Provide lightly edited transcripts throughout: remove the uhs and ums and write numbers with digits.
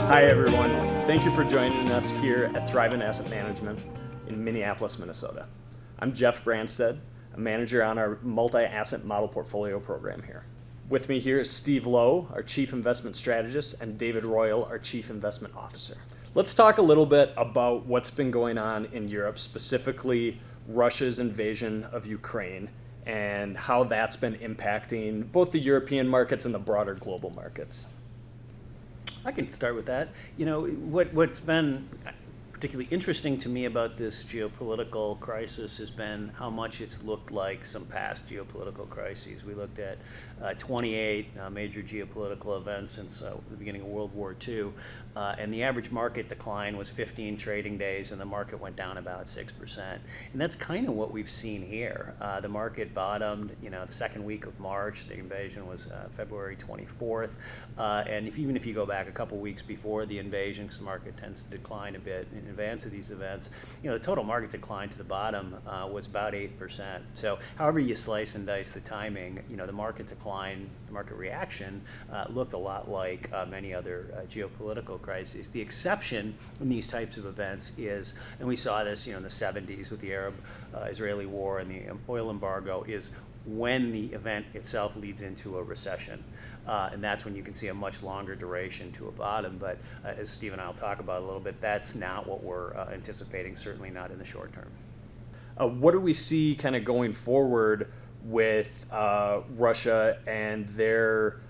Hi, everyone. Thank you for joining us here at Thrivent Asset Management in Minneapolis, Minnesota. I'm Jeff Branstead, a manager on our multi-asset model portfolio program here. With me here is Steve Lowe, our Chief Investment Strategist, and David Royle, our Chief Investment Officer. Let's talk a little bit about what's been going on in Europe, specifically Russia's invasion of Ukraine, and how that's been impacting both the European markets and the broader global markets. I can start with that. You know, what's been particularly interesting to me about this geopolitical crisis has been how much it's looked like some past geopolitical crises. We looked at 28 major geopolitical events since the beginning of World War II, and the average market decline was 15 trading days, and the market went down about 6%. And that's kind of what we've seen here. The market bottomed, the second week of March. The invasion was February 24th, and even if you go back a couple weeks before the invasion, because the market tends to decline a bit in advance of these events, the total market decline to the bottom was about 8%. So however you slice and dice the timing, the market decline, the market reaction looked a lot like many other geopolitical crises. The exception in these types of events is, and we saw this in the 70s with the Arab-Israeli war and the oil embargo, is when the event itself leads into a recession. And that's when you can see a much longer duration to a bottom. But as Steve and I will talk about a little bit, that's not what we're anticipating, certainly not in the short term. What do we see kind of going forward with Russia and their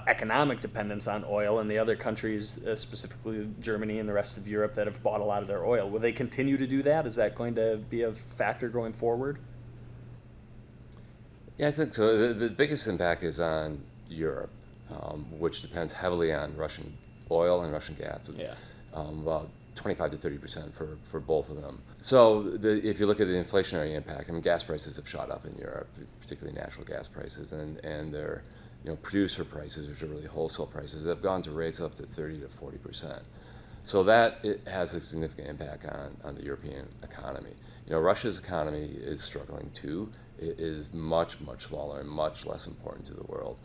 economic dependence on oil and the other countries, specifically Germany and the rest of Europe, that have bought a lot of their oil? Will they continue to do that? Is that going to be a factor going forward? Yeah, I think so. The biggest impact is on Europe, which depends heavily on Russian oil and Russian gas. Yeah. About 25 to 30% for both of them. So if you look at the inflationary impact, gas prices have shot up in Europe, particularly natural gas prices, and their producer prices, which are really wholesale prices, have gone to rates up to 30 to 40%. So it has a significant impact on the European economy. Russia's economy is struggling too. It is much, much smaller and much less important to the world.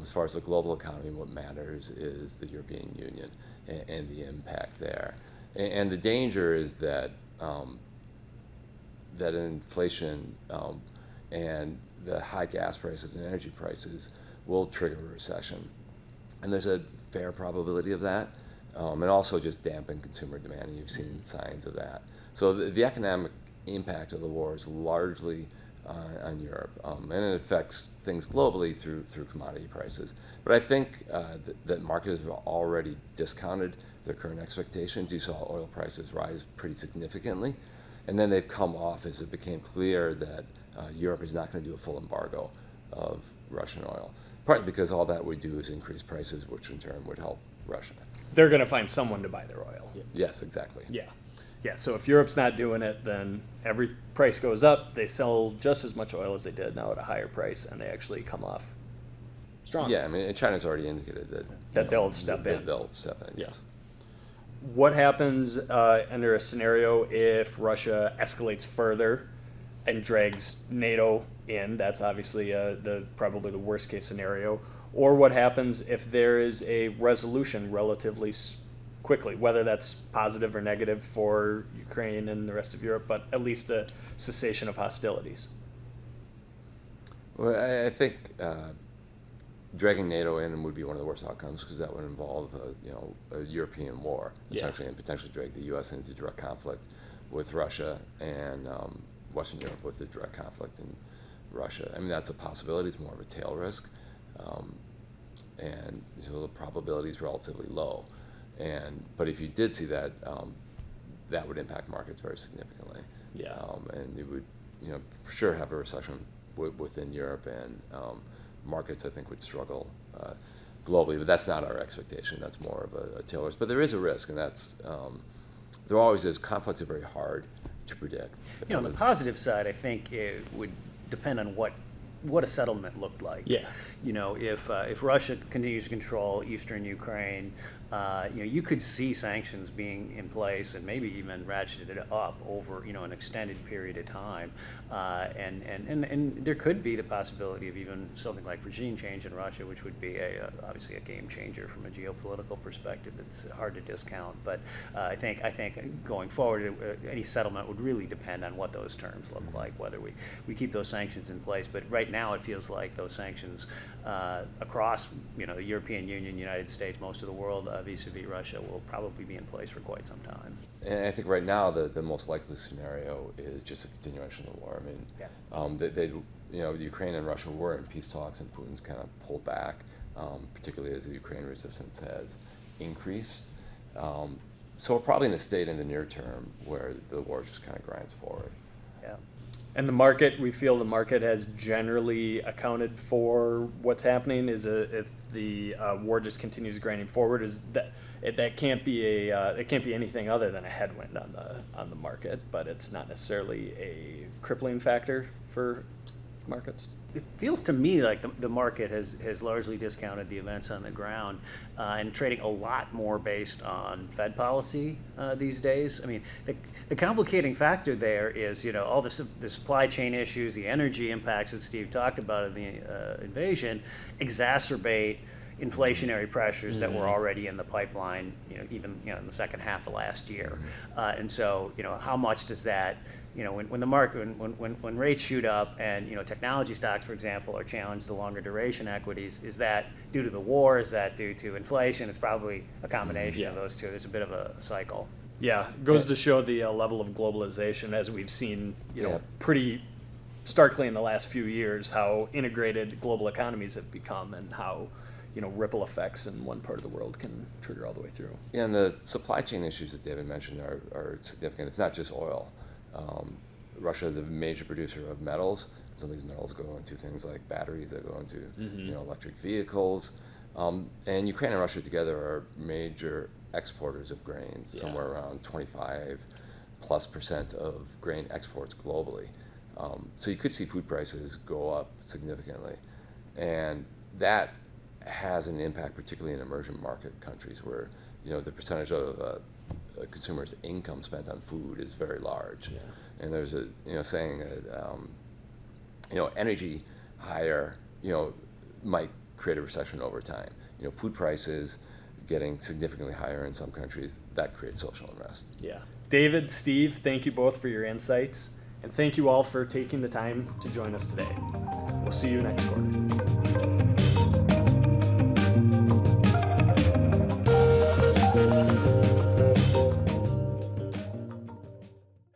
As far as the global economy, what matters is the European Union and the impact there. And the danger is that that inflation and the high gas prices and energy prices will trigger a recession. And there's a fair probability of that, and also just dampen consumer demand, and you've seen signs of that. So the economic impact of the war is largely on Europe, and it affects things globally through commodity prices. But I think that markets have already discounted their current expectations. You saw oil prices rise pretty significantly, and then they've come off as it became clear that Europe is not going to do a full embargo of Russian oil, partly because all that would do is increase prices, which in turn would help Russia. They're going to find someone to buy their oil. Yes, exactly. Yeah, so if Europe's not doing it, then every price goes up. They sell just as much oil as they did, now at a higher price, and they actually come off strong. Yeah, China's already indicated that they'll step in. They'll step in, yes. What happens under a scenario if Russia escalates further and drags NATO in? That's obviously probably the worst case scenario. Or what happens if there is a resolution relatively quickly, whether that's positive or negative for Ukraine and the rest of Europe, but at least a cessation of hostilities? Well, I think dragging NATO in would be one of the worst outcomes, because that would involve a European war, essentially, and potentially drag the U.S. into direct conflict with Russia, and Western Europe with the direct conflict in Russia. That's a possibility. It's more of a tail risk, and so the probability is relatively low. But if you did see that, that would impact markets very significantly. Yeah. And it would, for sure have a recession within Europe, and markets, I think, would struggle globally. But that's not our expectation. That's more of a tail risk. But there is a risk, and that's there always is. Conflicts are very hard to predict. On the positive side, I think it would depend on what a settlement looked like. Yeah. If Russia continues to control eastern Ukraine, you could see sanctions being in place and maybe even ratcheted up over an extended period of time, and there could be the possibility of even something like regime change in Russia, which would be obviously a game changer from a geopolitical perspective. That's hard to discount, but I think going forward, any settlement would really depend on what those terms look like, whether we keep those sanctions in place. But right now, it feels like those sanctions across the European Union, United States, most of the world, vis-a-vis Russia, will probably be in place for quite some time. And I think right now the most likely scenario is just a continuation of the war. I mean, the Ukraine and Russia were in peace talks, and Putin's kind of pulled back, particularly as the Ukraine resistance has increased. So we're probably in a state in the near term where the war just kind of grinds forward. Yeah. And we feel the market has generally accounted for what's happening. If the war just continues grinding forward, that can't be it can't be anything other than a headwind on the market, but it's not necessarily a crippling factor for markets. It feels to me like the market has largely discounted the events on the ground and trading a lot more based on Fed policy these days. I mean, the complicating factor there is, all the supply chain issues, the energy impacts that Steve talked about in the invasion exacerbate inflationary pressures that were already in the pipeline, even in the second half of last year. And so, how much does that, when the market, when rates shoot up and, technology stocks, for example, are challenged to longer duration equities, is that due to the war? Is that due to inflation? It's probably a combination of those two. There's a bit of a cycle. Yeah, it goes to show the level of globalization, as we've seen, pretty starkly in the last few years, how integrated global economies have become, and how ripple effects in one part of the world can trigger all the way through. Yeah, and the supply chain issues that David mentioned are significant. It's not just oil. Russia is a major producer of metals. Some of these metals go into things like batteries that go into electric vehicles. And Ukraine and Russia together are major exporters of grains, somewhere around 25+% of grain exports globally. So you could see food prices go up significantly. And that has an impact, particularly in emerging market countries where the percentage of a consumer's income spent on food is very large. And there's a saying that energy higher might create a recession over time. Food prices getting significantly higher in some countries, that creates social unrest. Yeah. David, Steve, thank you both for your insights, and thank you all for taking the time to join us today. We'll see you next quarter.